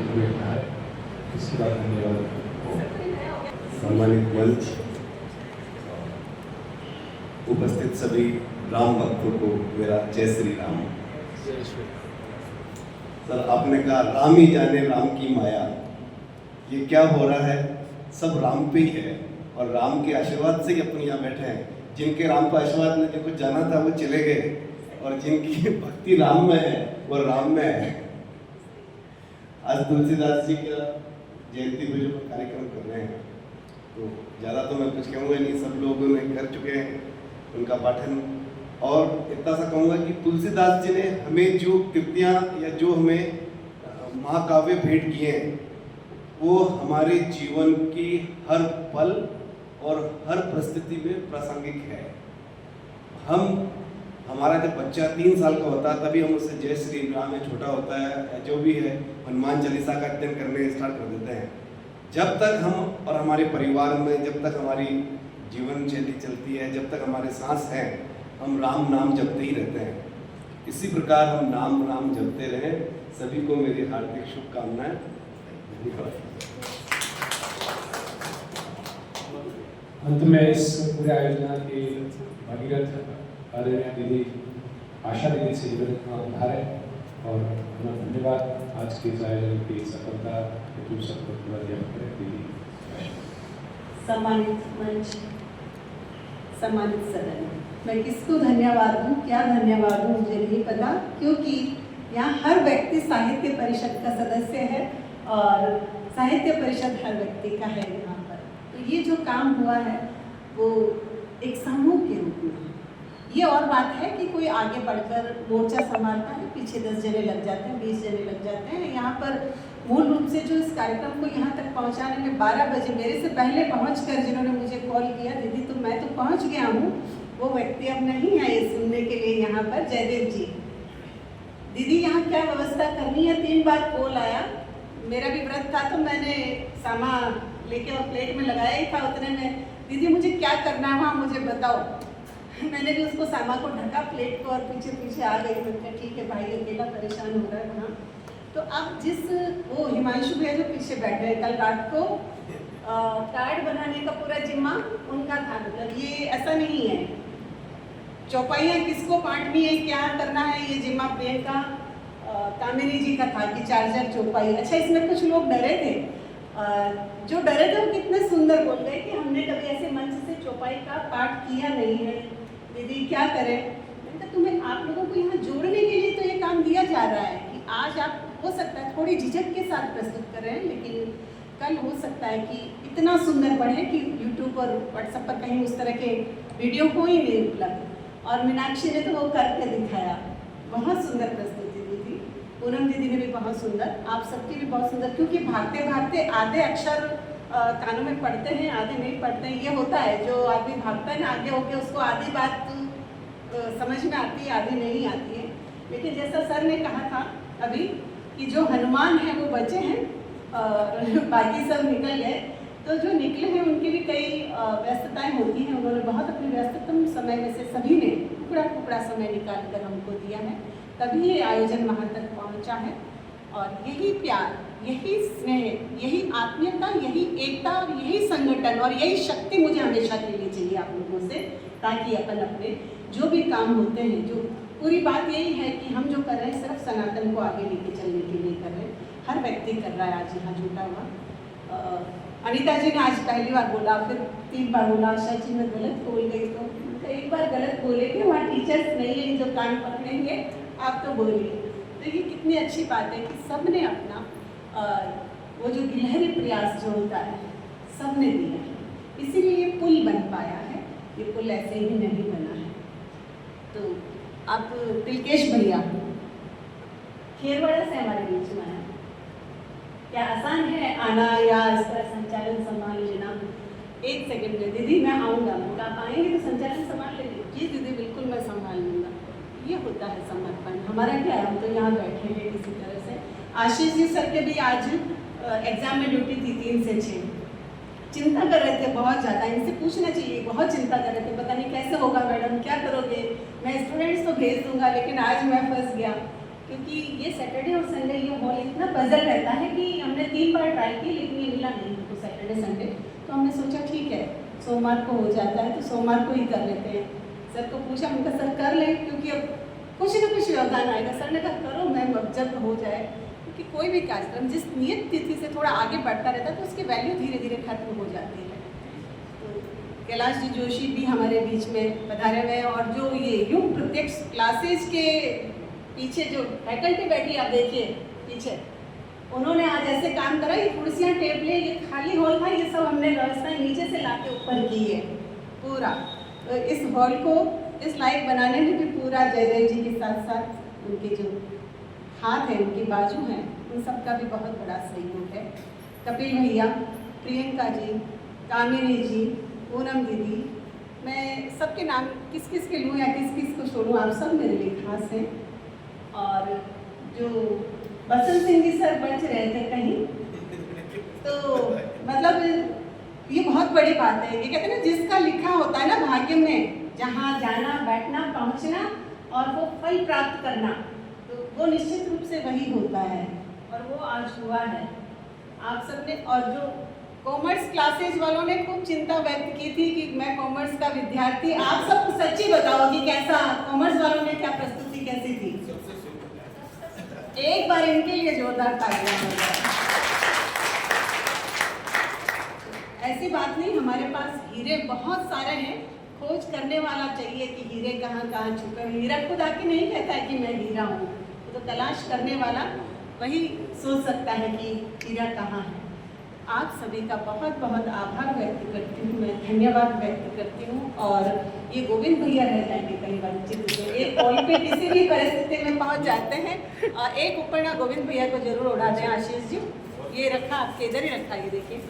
शुरू रखना है, इसके बाद धन्यवाद। सम्मानित मंच, उपस्थित सभी राम भक्तों को मेरा जय श्री राम। सर, आपने कहा राम ही जाने राम की माया, ये क्या हो रहा है, सब राम पे ही है और राम के आशीर्वाद से ही अपन यहाँ बैठे हैं। जिनके राम का आशीर्वाद में जिनको जाना था वो चले गए और जिनकी भक्ति राम में है वो राम में है। आज तुलसीदास जी का जयंती पे जो कार्यक्रम कर रहे हैं, तो ज़्यादा तो मैं कुछ कहूँगा नहीं, सब लोगों ने कर चुके हैं उनका पाठन। और इतना सा कहूँगा कि तुलसीदास जी ने हमें जो कृतियाँ या जो हमें महाकाव्य भेंट किए हैं, वो हमारे जीवन की हर पल और हर परिस्थिति में प्रासंगिक है। हमारा जब बच्चा 3 साल का होता है तभी हम उससे जय श्री राम में, छोटा होता है जो भी है, हनुमान चालीसा का अध्ययन करने स्टार्ट कर देते हैं। जब तक हम और हमारे परिवार में, जब तक हमारी जीवन शैली चलती है, जब तक हमारे सांस हैं, हम राम नाम जपते ही रहते हैं। इसी प्रकार हम नाम जपते रहें। सभी को मेरी हार्दिक शुभकामनाएं। धन्यवाद। अंत में इस पूरे आयोजना की भगीरथ आदरणीय दीदी आशा दीदी से आभार है और धन्यवाद। आज के इस आयोजन की सफलता हेतु सबको पूरा व्यक्त करें दीदी। सम्मानित मंच, सम्मानित सदन, मैं किसको धन्यवाद दूं, क्या धन्यवाद दूं, मुझे नहीं पता, क्योंकि यहाँ हर व्यक्ति साहित्य परिषद का सदस्य है और साहित्य परिषद हर व्यक्ति का है यहाँ पर। तो ये जो काम हुआ है वो एक समूह के रूप में है। ये और बात है कि कोई आगे बढ़कर मोर्चा संभालता है, पीछे 10 जने लग जाते हैं, 20 जने लग जाते हैं। यहाँ पर मूल रूप से जो इस कार्यक्रम को यहाँ तक पहुँचाने में 12 बजे मेरे से पहले पहुँचकर जिन्होंने मुझे कॉल किया, दीदी तो मैं तो पहुँच गया हूँ, वो व्यक्ति अब नहीं है ये सुनने के लिए यहाँ पर, जयदेव जी। दीदी यहाँ क्या व्यवस्था करनी है, 3 बार कॉल आया। मेरा भी व्रत था तो मैंने सामा लेके और प्लेट में लगाया ही था, उतने में दीदी मुझे क्या करना है वहाँ मुझे बताओ। मैंने भी उसको सामा को ढका, प्लेट को, और पीछे पीछे आ गई। मैं ठीक है भाई, अकेला परेशान हो रहा है वहाँ। तो अब वो हिमांशु भैया जो पीछे बैठे हैं, कल रात को कार्ड बनाने का पूरा जिम्मा उनका था। मतलब ये ऐसा नहीं है चौपाइयाँ किसको बांटनी है, क्या करना है, ये जिम्मा प्रियंका कामिनी जी का था कि चार्जर चौपाई। अच्छा, इसमें कुछ लोग डरे थे, जो डरे थे वो कितने सुंदर बोल गए कि हमने कभी ऐसे मंच से चौपाई का पाठ किया नहीं है, दीदी क्या करें। मैंने कहा तुम्हें, आप लोगों को यहाँ जोड़ने के लिए तो ये काम दिया जा रहा है कि आज आप हो सकता है थोड़ी झिझक के साथ प्रस्तुत करें, लेकिन कल हो सकता है कि इतना सुंदर बढ़े कि यूट्यूब और व्हाट्सएप पर कहीं उस तरह के वीडियो हो ही नहीं उपलब्ध। और मीनाक्षी ने तो वो करके दिखाया, बहुत सुंदर प्रस्तुति दी थी। पूनम दीदी ने भी बहुत सुंदर, आप सबकी भी बहुत सुंदर, क्योंकि भागते भागते आधे अक्षर कानों में पढ़ते हैं, आधे नहीं पढ़ते हैं। ये होता है, जो आदमी भागता है ना आगे होके, उसको आधी बात समझ में आती है, आधी नहीं आती है। लेकिन जैसा सर ने कहा था अभी कि जो हनुमान हैं वो बचे हैं और बाकी सब निकल गए। तो जो निकले हैं उनकी भी कई व्यस्तताएं होती हैं। उन्होंने बहुत अपने व्यस्ततम समय में से सभी ने टुकड़ा समय निकाल कर हमको दिया है, तभी ये आयोजन वहाँ तक पहुँचा है। और यही प्यार, यही स्नेह, यही आत्मीयता, यही एकता और यही संगठन और यही शक्ति मुझे हमेशा के लिए चाहिए आप लोगों से, ताकि अपन अपने जो भी काम होते हैं, जो पूरी बात यही है कि हम जो कर रहे हैं सिर्फ सनातन को आगे लेके चलने के लिए कर रहे हैं। हर व्यक्ति कर रहा है आज यहाँ जुटा हुआ। अनीता जी ने आज पहली बार बोला, फिर 3 बार बोला, आशा जी मैं गलत बोल गई, तो एक बार गलत बोलेंगे, वहाँ टीचर्स नहीं है जो कान पकड़ेंगे, आप तो बोलिए। तो ये कितनी अच्छी बात है कि सब ने अपना वो जो गिलहरी प्रयास जो होता है सब ने दिया है, इसीलिए ये पुल बन पाया है। ये पुल ऐसे ही नहीं बना है। तो आप तिलकेश भैया खेरवाड़ा से हमारे बीच में आए, क्या आसान है आना या इसका संचालन संभाल लेना? 1 सेकंड में दीदी मैं आऊँगा, आप आएंगे तो संचालन संभाल लेंगे? जी दीदी बिल्कुल मैं संभाल लूँगा। ये होता है समर्पण। हमारा क्या है, हम तो यहाँ बैठे हैं किसी तरह से। आशीष जी सर के भी आज एग्जाम में ड्यूटी थी 3 से 6, चिंता कर रहे थे बहुत ज़्यादा। इनसे पूछना चाहिए, बहुत चिंता कर रहे थे, पता नहीं कैसे होगा मैडम, क्या करोगे, मैं स्टूडेंट्स तो भेज दूँगा। लेकिन आज मैं फंस गया, क्योंकि ये सैटरडे और संडे ये हॉल इतना बजल रहता है कि 3 बार ट्राई की लेकिन ये मिला नहीं हमको सैटरडे संडे। तो हमने सोचा ठीक है सोमवार को हो जाता है तो सोमवार को ही कर लेते हैं। सर को पूछा, उनका सर कर लें क्योंकि अब कुछ ना कुछ योगदान आएगा। सर ने कहा करो मैम, अब जब हो जाए, क्योंकि कोई भी कार्यक्रम जिस नियत तिथि से थोड़ा आगे बढ़ता रहता है तो उसकी वैल्यू धीरे धीरे खत्म हो जाती है। तो कैलाश जी जोशी भी हमारे बीच में पधारे हुए हैं और जो ये युग प्रत्यक्ष क्लासेज के पीछे जो फैकल्टी बैठी आप देखिए पीछे, उन्होंने आज ऐसे काम करा। ये कुर्सियाँ टेबलें, ये खाली हॉल था, ये सब हमने व्यवस्था नीचे से लाके ऊपर की है पूरा। तो इस हॉल को इस लायक बनाने में भी पूरा जयदेव जी के साथ साथ उनके जो हाथ हैं, उनके बाजू हैं, उन सब का भी बहुत बड़ा सहयोग है। कपिल भैया, प्रियंका जी, कामिनी जी, पूनम दीदी, मैं सबके नाम किस किस के लूँ या किस किस को छोड़ूँ, आप सब मेरे लिए खास हैं। और जो बसंत सिंह जी सर बच रहे थे कहीं, तो मतलब ये बहुत बड़ी बात है। ये कहते हैं ना, जिसका लिखा होता है ना भाग्य में, जहाँ जाना, बैठना, पहुँचना और वो फल प्राप्त करना, तो वो निश्चित रूप से वही होता है और वो आज हुआ है। आप सबने, और जो कॉमर्स क्लासेज वालों ने खूब चिंता व्यक्त की थी कि मैं कॉमर्स का विद्यार्थी, आप सब सच्ची बताओ कि कैसा कॉमर्स वालों ने क्या प्रस्तुति कैसी थी? एक बार इनके लिए जोरदार तालियां हो जाए। ऐसी बात नहीं, हमारे पास हीरे बहुत सारे हैं, खोज करने वाला चाहिए कि हीरे कहाँ कहाँ छुपे हुए। हीरा खुद आके नहीं कहता है कि मैं हीरा हूँ, तो तलाश करने वाला वही सोच सकता है कि हीरा कहाँ है। आप सभी का बहुत बहुत आभार व्यक्त करती हूँ, मैं धन्यवाद व्यक्त करती हूँ। और ये गोविंद भैया रह जाएंगे कई बार चित्र से, एक कॉल पे किसी भी परिस्थिति में पहुँच जाते हैं। और एक ऊपर ना गोविंद भैया को जरूर उड़ा दें आशीष जी, ये रखा आपके इधर ही रखा, ये देखिए।